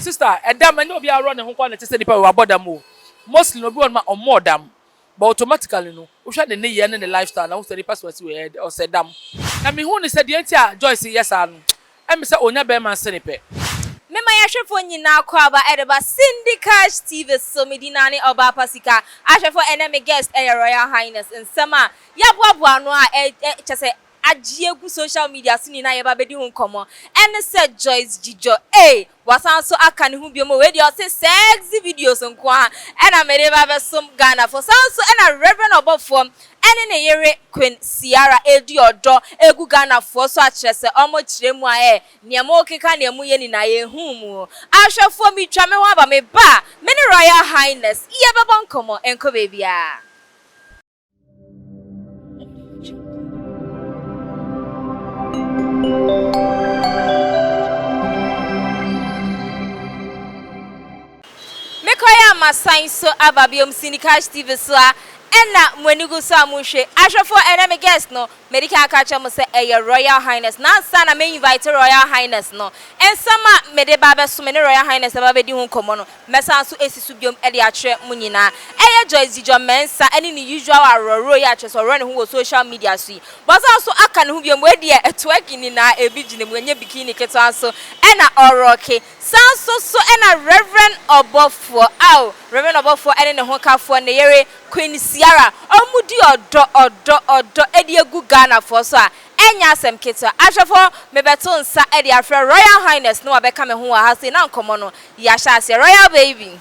sister, and damn, I know be around and who to say the power about them. Mostly no one or more damn. But automatically, no, we shall the knee and the lifestyle. I was the password we had or said damn. I mean, who said the entire Joyce, yes, I'm Mr. Onya Bearman Senipe. Mema yahwefo nyina kwa ba edeba Syndicate TV so medinani oba pasika ahwefo enemy guest Royal Highness nsema yaboaboa no a chese agiegu social media so nyina yeba bedi hu nkomo ene se Joyce Jijo wasan so aka ne hu biomo we dey say sexy videos nko ha ena mereba be som Ghana for so ena Reverend Obofo ene ne yere Queen Sierra edi odo egu Ghana for so akyerese omo kiremu a niamo okeka ne mu ye ni na ye hu mu ahwefo mi twa me ho aba me ba me ne Royal Highness ye bebo nkomo enko bebia Mekoya masan so ababiom Syndicate TV so ena mwenigu so amuhwe ahwefo enemy guest no medical catcher mo say Royal Highness na sana me invite Royal Highness no ensama mede ba be so me Royal Highness ba be di hu komo no mesan so esisu biom e de akre munyina Joyce Jijo mensa eni ni usual aroro ya akre so run hu social media so basan so aka ne hu biom we de etworking ni na ebigine mu enye bikini keto so ena oroke so ena Reverend Obofo Reverend Obofo ene ne ho kafo ne yere Queen Sierra omudi odo ediegu Ghana for so enya asem keto ahwefo mebeto nsa edi afre Royal Highness no abeka me ho ha se na nkomo no ya sha ase Royal baby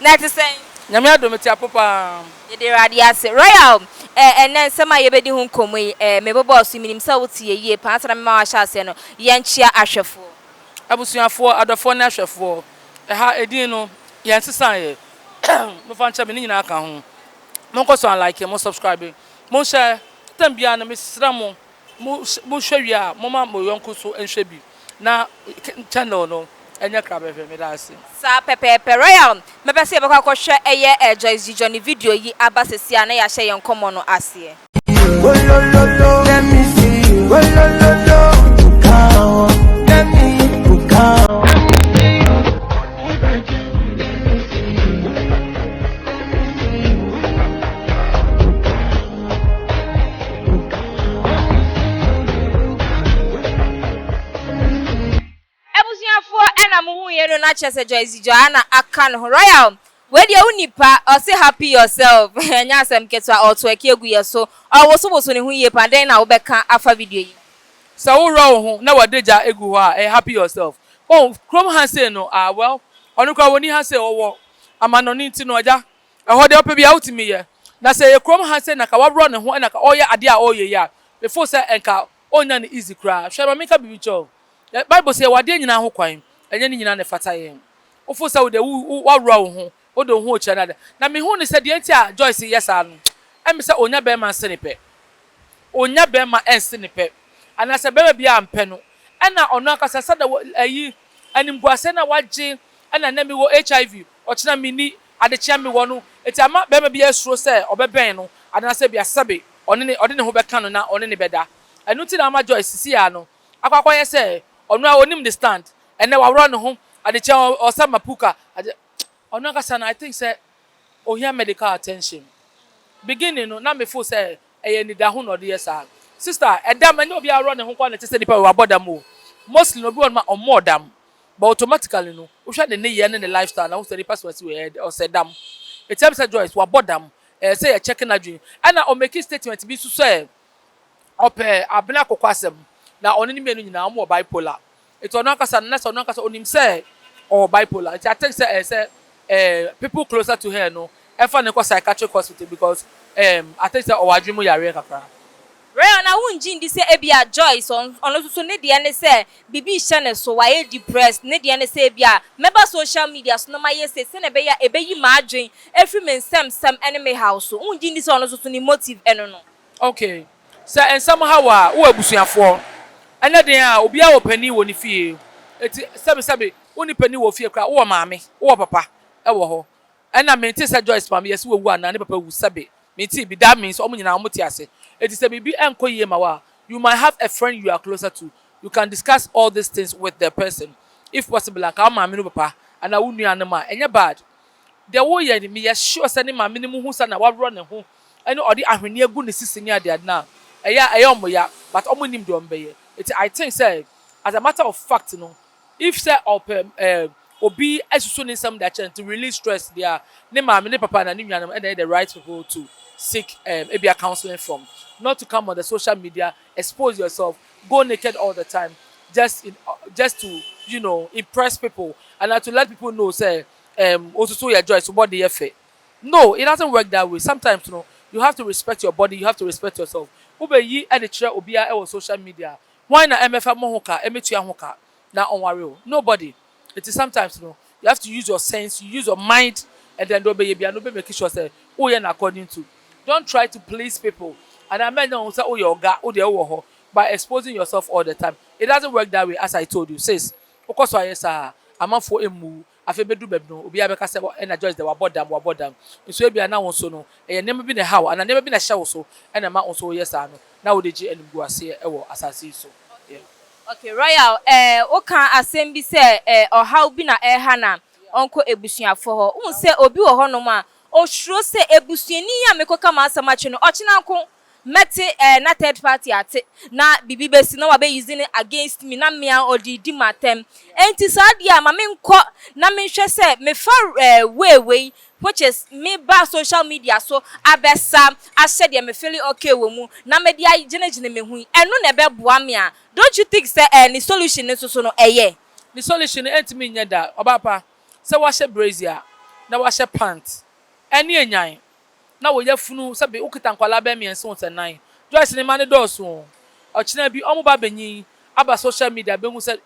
na ti sen nyame adometi apopa ye radia se Royal enen sema ye bedi hu nkomo mebobo so minim sa wotie yie pa atara me ma wa sha ase no ye nchia ahwefo abusuafo adofo na ahwefo ha edin no ye nsesan ye mo fan cha me ni nyina aka ho mo ko so like mo subscribe mo share tambia na me sra mo hwe a mo ma mo yonko so enhwe bi na channel no enya krabe fe me da ase sa pepe Royal me be se be kwa hwe eye Joyce Jijo ni video yi abasesi na ya hye yenkomo no ase let me see let me na chese Joyce Jijo ana aka no Royal we dey unipa or say happy yourself enya asem ketwa or to ekegu ye so or wo so ne hu ye pa den na wo beka afa video yi so wo ro ho na wadeja egu ho a happy yourself krom han say no well onu kwa woni han say owo amano ni nti no oja ho de opa bia utimi ye na say krom han say na ka wabro ne ho na ka oye ade a oye ya before say enka onya ne easy cra hwe ma meka bibi cho Bible say wade nyina ho kwan enye ni nyina ne fata ye ofo say wo de wawro ho wo do ho ocha na me hu ne say de enti a Joyce yes anu em say onya be man senipe onya be ma ensenipe ana say be bia ampe no ena ono akasa sada ayi animbuase na waje ena na mi wo HIV ochina mini adechia mi wo no eti ama be bia suro say obeben no ana say bia sabe one ne ho beka no na one ne beda enu ti na ama Joyce si ya no akwakwa ye say ono a onim the stand ene wawro no ho adechia osama puka ono akasa na I think say ohia medical attention beginning no na me feel say ni da ho no de yesa sister edam any obi aro ne ho kwa na tese nipa we abodam o mostly no be on ma omodam but automatically no we hwe ne ye ne lifestyle na we say password we head or say dam it tell say Joyce we abodam say you checking adwin ana o make statement bi so say ope abena kokwasem na oni ni menu nyina mo bipolar it ono akasa na so ono akasa onim say or bipolar it I think say people closer to her no efa ne ko psychiatric hospital because I think say owadwemu yare kakra Royal na wunji ndi se ebia Joyce ono so ne de ne se bibi hye ne so waye depressed ne de ne se ebia meba social media so no maye se ne be ya ebeyi ma adwen every men sem enemy house so wunji ndi se ono so ni motive eno no okay so and somehow wo abusuafo ene den a obi a wo pani wo ni fie eti sabe woni pani wo fie kra wo maame wo papa e wo ho ena menti se Joyce pam yes wo wu ana ne papa wu sabe menti bi that means omo nyina omo ti ase it is a bibi enko ye ma wa you might have a friend you are closer to you can discuss all these things with the person if possible like our mama no papa and I wouldn't anima any bad. The way you me sure sending my minimum who son what run home. I know all the ahwenia gu ne sisi near there now. Eya ya but omo nim do mbeye. It I think say as a matter of fact no if say obi esusu ne some that to release stress there ne ma ne papa na ne nwanam and the right people to seek maybe a counseling from not to come on the social media expose yourself go naked all the time just to impress people and to let people know say also your joy so body effort. No, it doesn't work that way. Sometimes you have to respect your body, you have to respect yourself. Ube yi editor obia on social media. Why na MFA mohoka, emetua hoka na onware. Nobody. It is sometimes you have to use your sense, you use your mind, and then obey be and make sure say according to. Don't try to please people. And I mean say your ga by exposing yourself all the time. It doesn't work that way as I told you. Says, of course why yes I'm for emu afi bedu bebno obi abeka say na Joyce de wabodam nso e bia na won so no e nem bi ne how and nem bi na hye wo so e na ma won so yes ano na wo de gi enum gu ase e wo asase so. Yeah. Okay, Royal, o kan asem bi say or how bi na ha na onko ebusuafo ho. Un say obi wo ho no ma o huro say ebusuani ya mekoka ma asamache no o china nko meti na third party ate na bibi besi na wabe using it against me na me odidi matem enti sadia ma me nko na me hwe se me fa way which is me ba social media so abesa ahye de me feel okay wo mu na me dia gene me hu enu na be boa me a don't you think say any solution ne so no eye The solution enti me nya da obapa se wa hye brazier na wa hye pant eni enyan na wo yafunu sabe ukita nkwala be me enso tenan Joyce ne mane doso o kina bi omo ba benyin aba social media be hu said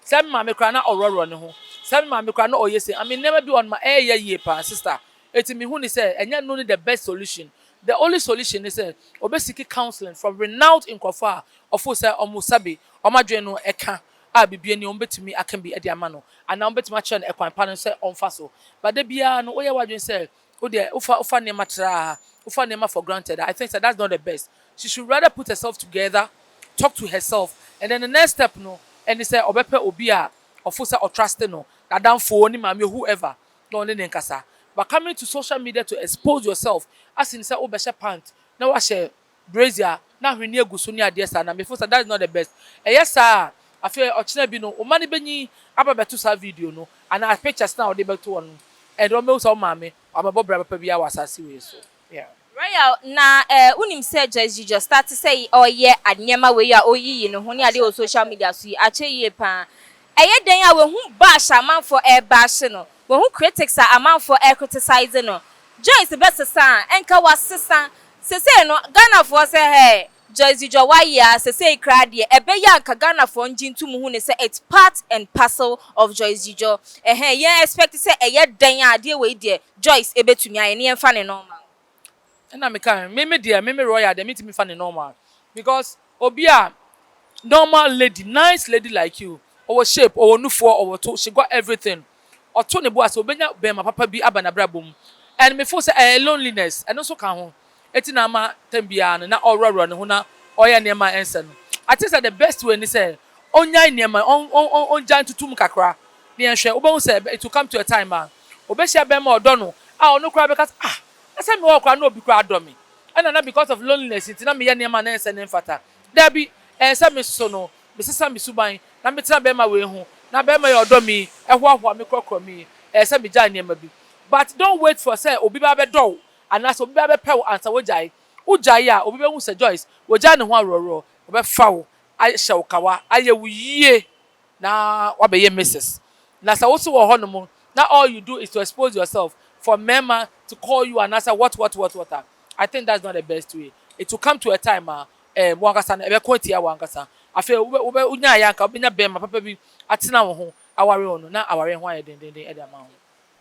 say me ma me kra na ororo ne ho say me ma me kra na oyese I mean never be on my ye pa sister eti me hu ni say enya no the best solution. The only solution is obesiki counseling from renowned inkofa of say omo sabe omadwe no eka a bibie ni ombetumi akan bi e de ama no ana ombetumi a che no ekwan pa no say onfa so but de bia no oye wadwen say ufa nema tra ufa nema for granted. I think that's not the best. She should rather put herself together, talk to herself, and then the next step and they say obepe obia ofusa or trust no that down for ni mami whoever no only nkasa but coming to social media to expose yourself as in say obeshe pant na wa share brazier na hwene aguso ni ade sa na me for that's not the best. Yes sir I feel ochina bi no o mani benyi ababeto sa video no and our pictures now they beto one and o me so mami amabobra papa bia wasase we so. Yeah. Royal na unim say Joyce start to say oye anyema we ya oyiyi no ho ne ade o social media so yi ache ye pa eye den a we hu bash amanfo bash no we hu critics amanfo criticize no Joyce best san enka wasesa sese no Ghana for say hey Joyce why ya sese kra de ebe ya nka Ghana for njintu mu hu ne say it's part and parcel of Joyce ye expect say eye den a de we de Joyce ebetumi aye ne emfa ne normal. And I can me Royal they meet me funny normal because obia normal lady nice lady like you or shape or no for or to she got everything or to ne boa so benya be my papa bi aba na brabom and me for say loneliness and also can ho eti na ma tambia na ororo ne ho na oya ne ma ense no I think that the best way ni say onya ne ma on jan tutum kakra ne enhwe obo say it will come to a time obe share be ma odo no ono kra be ka I said me walk no be kra do me. And na because of loneliness it na me ye nema na ense ne mfata. There be say me so no, me sesa me suban na me tira be ma we hu. Na be ma ye odo me, ehwa me krokro me. Say me ja nema bi. But don't wait for say obi ba be do and as obi ba be pew answer wo jai. Wo jai a obi be hu say Joyce, wo ja ne ho aroro, obi fa wo, ai hye wo kawa, aye wo yie na wa be ye misses. Na sa wo so wo ho no mo. Now all you do is to expose yourself for Mema to call you and answer what. I think that's not the best way. It will come to a time wangasa na ebe kwenti wangasa. I feel ube unya ya nka benya be ma papa bi atina wo ho aware ono na aware ho aye den e da ma ho.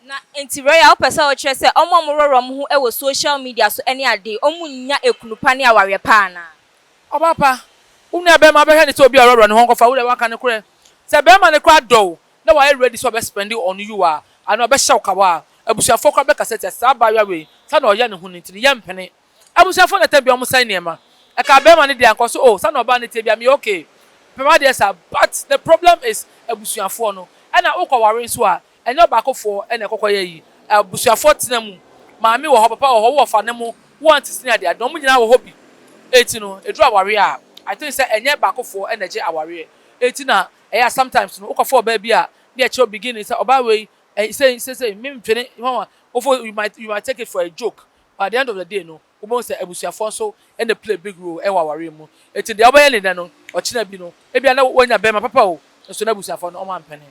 Na Royal opesa o kire se omo mororo mo ho e wo social media so any ade omunya ekunupa ne aware pa na. Obapa unya be ma be hwe ne to obi ororo ne ho nkofa wo de waka ne kure. Se be ma ne kra do na wa ready so be spending on you and obe hye kawa abusuafo kwa be kasete sa ba ya we sa na oye ne hu ntini ye mpene abusuafo na tabi omo sai niema e ka be ma ne de anko so sa na oba ne tabi am okay pema de sa but the problem is abusuafo no ana ukọ ware so a enyo baakofo ene kokoye yi abusuafo tena mu maame wo ho papa wo ho wo fa ne mu want sini ade adom nyina wo hobi eti no edu aware a I think say enye baakofo ene je aware eti na eya sometimes no ukofo ba bia na che begin say oba we say me twene mama you might take it for a joke but at the end of the day no we say abusuafo so ene play big role e aware mu eti de obaye ne no o china bi no e bia na wonya be ma papa o so na abusuafo no o ma mpene.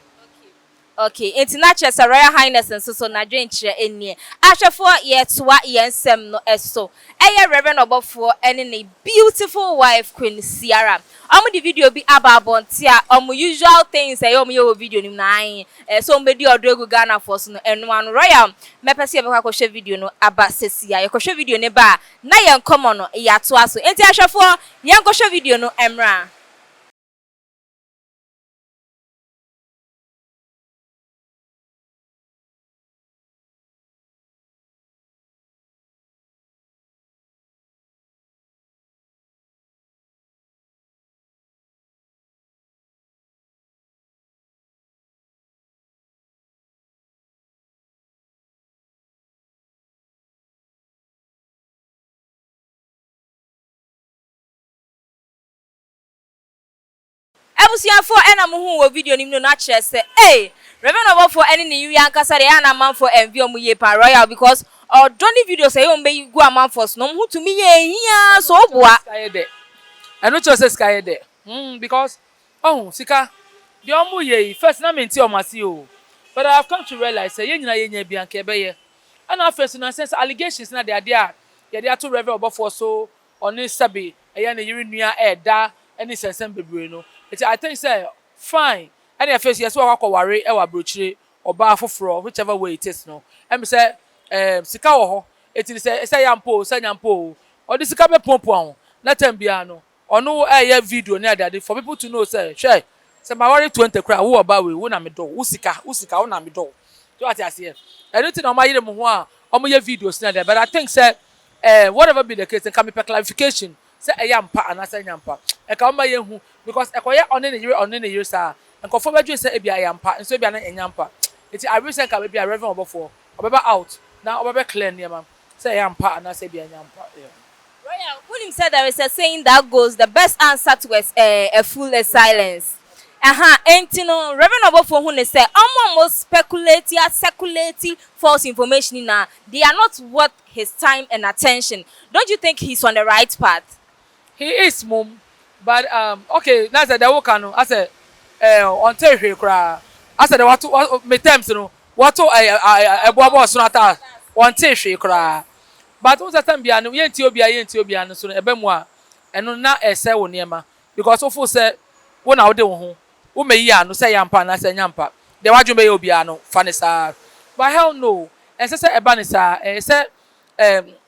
Okay, international Royal Highness and so na dwenche enie. Ahwefo ye toa ye nsem no eso. Eye Reverend Obofo ene ne beautiful wife Queen Sierra. Omo the video bi ababonte a omo usual things e omo ye video nim na an. So omo di odregu Ghana force no eno an Royal. Mepese ye be kwa hwe video no aba sesia. Ye hwe video ne ba na ye nkomo no ye atoa so. Enti ahwefo ye hwe video no emra. Ebusiafo ena mo hu wo video nim no na kire se Reverend Obofo ene ne yiri ankasa de ana manfo envy omo ye pa royal because doni video say o mbe go amanfo no hu tumi ye hia so boa eno cho se sky de because sika de omo ye first na menti o masi o but I have come to realize say ye nyina ye nya bi anka be ye ana first no sense allegations na de ade a ye de ato Reverend Obofo so oni sabi ye na yiri nua eda any sense bebre no I think say fine and the face yes we worry e wa brochire oba foforo whichever way it is no em say sika wo ho it is say yampo or the sika be pompo an na time bia no ono e video na ade for people to know say shey say my worry 20 cry wo oba we wo na me do wo sika wo na me do so what I say anything o ma yire mo ho a o mo ye videos na there but I think say whatever be the case can be clarification say yampa and say yampa e ka o ma ye hu because ekoye on the year sir and confirm bedwe say e bia yampa nso bia na enyampa eti I recent ka bia Reverend Obofo obeba out now obeba clear niam say yampa and say bia yampa. Royal William said there is a saying that goes the best answer to a fool is silence. Entino Reverend Obofo hu ne say almost speculating false information na they are not worth his time and attention. Don't you think he's on the right path? He is mom. But okay, that's the work no. I said on Thursday kra. I said what me terms no. What bobo so nata on Thursday kra. But what time bia no yenti obia no so no ebe mu a eno na ese wo niema because ofo say wo na wo de wo ho. Wo me yi a no say yampa na say nyampa. De wadwo me obia no fa ne sa. But hell no. And say eba ne sa say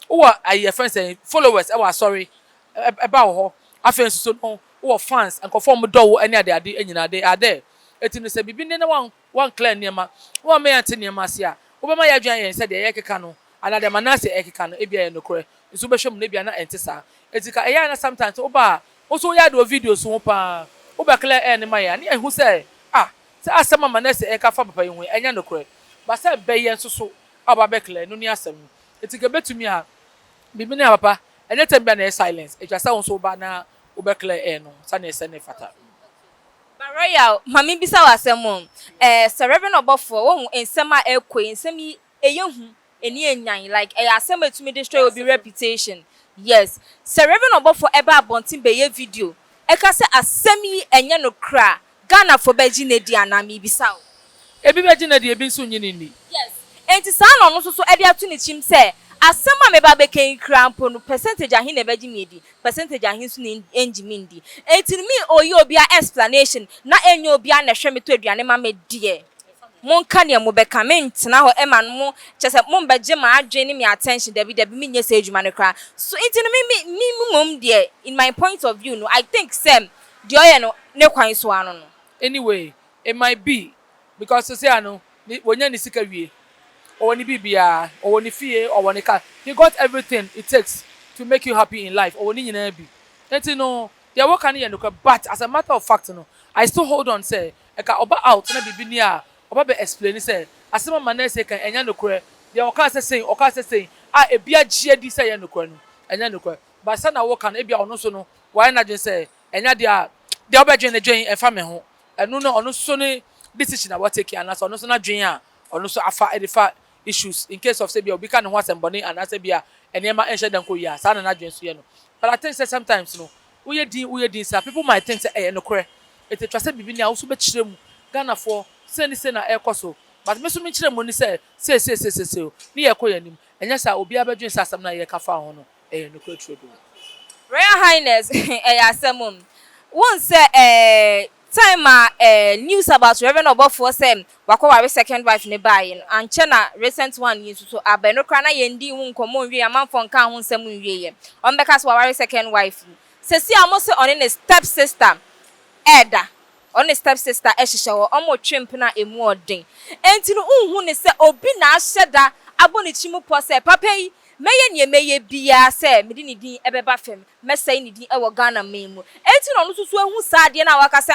wo aye friends say followers e wa sorry eba wo ho. Afen so no wo fans and conform do any ade anyina de ade eti no se bibi ne na wan clear niema wo me ante niema se a wo be ma ya dwan yen se de ye keka no ana de manase e keka no e bia ye no kore nso be hwem ne bia na ente sa eti ka eya na sometimes wo ba wo so ya do videos wo pa wo be clear ne ma ya ne ehu se se asema manase e ka fa papa yen enya no kore ba se be ye nso so aba be clear no ni asem eti ke betumi a bibi ne papa enye tem bia na silence e just say so ba na ubekle no sane sene fata. But Royal mami bisa wasem Sir Reverend Obofo wo ensem a ekwe ensem yi eyehu eni enyan like asem etumi destroy obi reputation. Yes, Sir Reverend Obofo eba abontin be ye video e ka se asem yi enye no kra Ghana for beji na di anami bisa o ebi beji na di ebi nso nyini ni. Yes, enti sa no so e dia to ni chim se asema me ba be ken krampo no percentage ahin na beji medi percentage ahin so na enjimi ndi enti me oyi obi a explanation na enyo obi a na hwe me to aduane ma me die mon ka ne mo be ka me ntena ho ema no mo chese mo beje ma adwene me attention dabi me nye se adwuma ne kra so enti no me mum die in my point of view no I think sem the oye no ne kwan so ano no anyway it might be because say ano wonya ni sika wie or when bibia or when fie or when car he got everything it takes to make you happy in life or when you be you know they work on you but as a matter of fact no I still hold on say eka oba out na bibi ni a oba be explain say asema ma na say kan enya nokure de oka say a ebia gie di say ye nokure no enya nokure ba sa na wo kan ebia ono so no why na dwen say enya de a de oba dwen na dwen e fa me ho enu no ono so ne decision na what take and so ono so na dwen a ono so afa edifa issues in case of say bia obi kan ho asemboni and say bia enema enhye dan ko ya sa na dwen so ye no but I think say sometimes no we din say people might think say eh nokure it trust bibi ni a wo so be kire mu Ghana for say na ekoso but me so me kire mu ni say ni ye ko yanim enya sa obi abedwen say asem na ye ka fa ho no nokure true do Royal Highness asemum won say time news about Reverend Obofo say wakwa second wife ne buy and na recent one yin so abenokra na ye ndi hu nkomo nwie amanfo nka ho nsem nwie ye on bekas wa second wife sesi amose on ne step sister Eda on the step sister ehihye omo twemp na emu odin enti no unhu ne se obi na ahyeda aboni chimu po se papa yi meye ne meye bia se medi ne din ebeba fam mesai ne din ewo Ghana memu enti no no susu ehu saade na waka se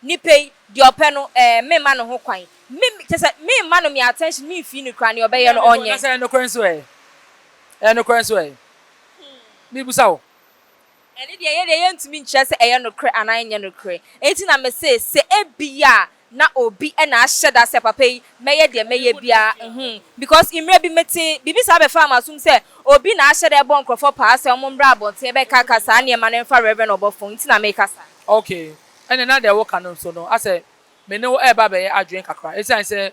nipei di ope no me ma no ho kwan me se me ma no me attention me fi ne kran ne obeye no onye say no kwan so no kwan so mi busawo eni de ye ntumi nkyere se eye no kre anan nye no kre enti na me se ebia na obi na ahyeda se papa yi meye de meye bia because imre bi meti bibi sa be farm asum se obi na ahyeda e bon krofo pa se omo mbra abonte e be kaka sa na ma na mfa Reverend Obofo enti na me kasa okay and na there work anon so no I say me no e ba be adwen kakra enti say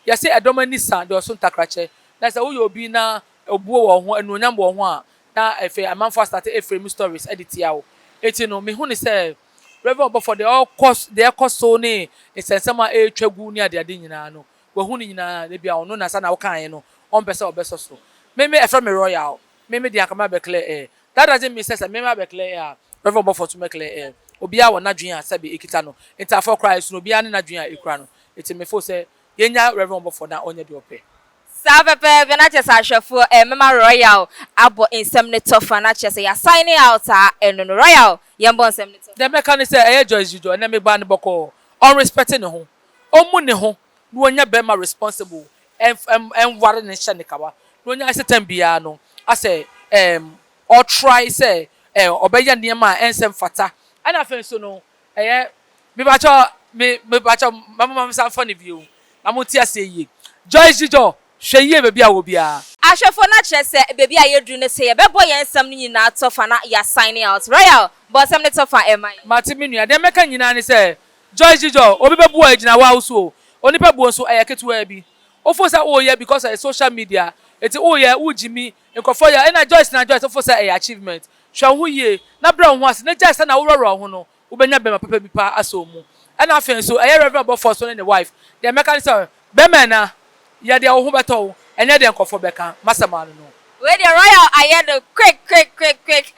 ya say edomani sa de so ntakrache na say wo yo obi na obuo wo ho anuonyam wo ho a na efe amanfo start frame stories edit ya o eti no me hu ni say Reverend Obofo the cost so ne esensema etwagu ni ade nyina no we hu ni nyina na bia ono na sa na wo kan no on pese obeso so me efa me royal me the akama be clear that doesn't mean say me ma be clear Reverend Obofo to me clear obi a wona dwen a sabe ekita no enti afọ Christ no obi a ne na dwen a ekura no eti me fo say yenya Reverend Obofo na onye de ope sa pepe be na chese ahwefo mema royal abo ensem ne tofa na chese ya signing out eno no royal yembo ensem ne tofa the mechanic say Joyce Leaked na me ba ne boko on respecting ne ho omu ne ho no onya be ma responsible en ware ne hye ne kawa no onya setem bia no ase or try say obeya niema ensem fata ana afen so no me ba cho mama sam for ne view amuti ase yi Joyce Leaked hweye be bia wo bia ahwefo na chese bebi a yedru ne se ye bebo ye ensem ni nyina tofa na ya signing out royal but ensem ne tofa emai Martin nua de meka nyina ne se Joyce Leaked obi bebu agina wa so onipa bu so ketewa bi ofo sa ye because of social media eti ye ujimi nkofo ya na Joyce ofo sa achievement hwa ho ye na bra ho ase na Joyce na wororo ho no ubenya be ma papa bi pa aso mu na afen so Reverend Obofo so ne wife de meka ne se be na ya de wo ho beto enye de nkofo beka masama no we the royal ayedo quick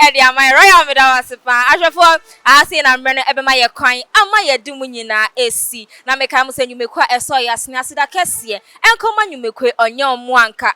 e de my royal me da wasepa ahwefo ase na mre no ebe ma ye kwan ama ye dum nyina esi na meka mo se nyumeku eso ya sene asida kese enkoma nyumeku onye omo anka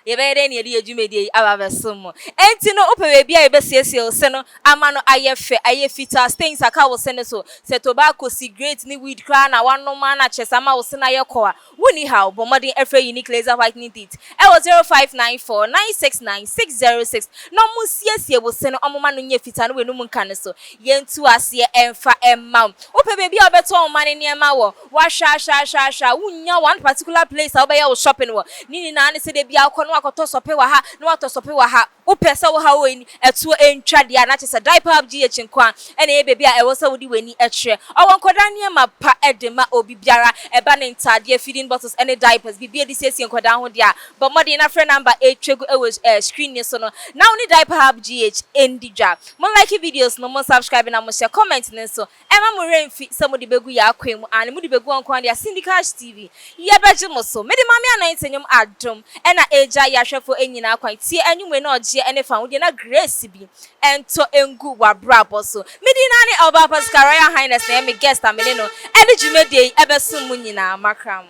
ye be de ne ye dwumedi ababesom enti no opewe bia ye be siesie o se no ama no ayefe ayefita stains aka wo se ne so se tobacco cigarette ni weed kra na wano ma na chesa ma wo se na ye kwa woni how bo modern efre unique laser whitening teeth e wo 0594 969 no mu siesie wo se no omoma no nye fita no we no mu nka ne so ye ntu ase emfa emma opewe bia obeto omma ne niema wo wa sha wunya one particular place obeya wo shopping wo ni na ne se de bia akọ wakoto sope wa ha na wato sope wa ha upesa wo ha we ni etuo entwa dia na chese diaper up gh nkwa ena ye bebi a ewo sa wodi weni etwe owo nkoda ne ma pa edema obi biara eba ne ntade feeding bottles ene diapers bibi edi siesie nkoda ho dia but modi na friend number etwegu ewo screen ni so no na oni diaper hub gh endija mo like videos no mo subscribe na mo share comment ne so ema mo remfi se mo de begu ya akwemu an mo de begu nkwa dia Syndicash TV ye beje mo so me de mama anointenyum adom ena eja ya hwefo enyina akwan tie anwumwe na oje ene fa wo de na grace bi ento engu wa brabo so medina ne oba pascal Royal Highness na me guest amene no ene jumede ebesum nyina makram.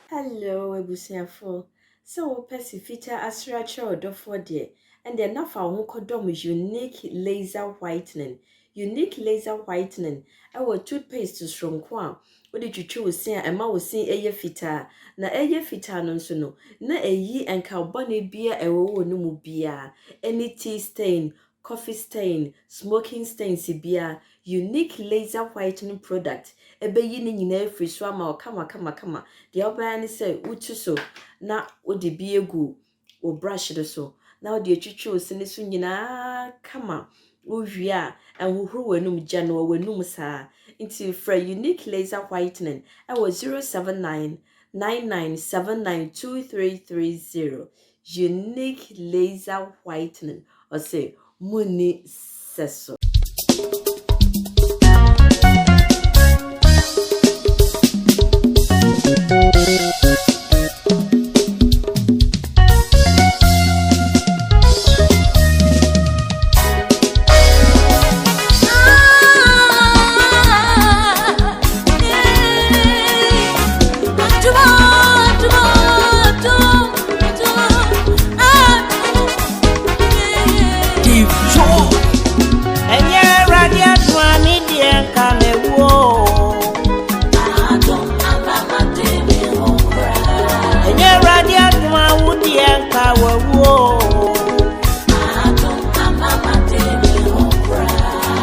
Hello, Ebusiafo. So, Percy Fita Asracha or Dofo de, and then Nafa Wonkodom is unique laser whitening. unique laser whitening ɛwɔ toothpaste stronko a wode twitwi wo se a ɛma wo se ɛyɛ fitaa na ɛyɛ fitaa no nso no na ɛyi ɛnkabɔne bia ɛwɔ wo no mu bia any tea stain coffee stain smoking stains bia unique laser whitening product ɛbɛyi ne nyinaa free so ama kama deɛ ɔbɛya ne sɛ wotu so na wode bi egu wo brush do so na wode twitwi wo se ne so nyinaa kama wowie a ɛhohoro w'anum gya no w'anum saa nti fra unique laser whitening ɛwɔ 07999792330 unique laser whitening ɔsɛ muni seso.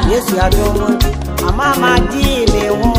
Yes, I don't want. Mama, dear me.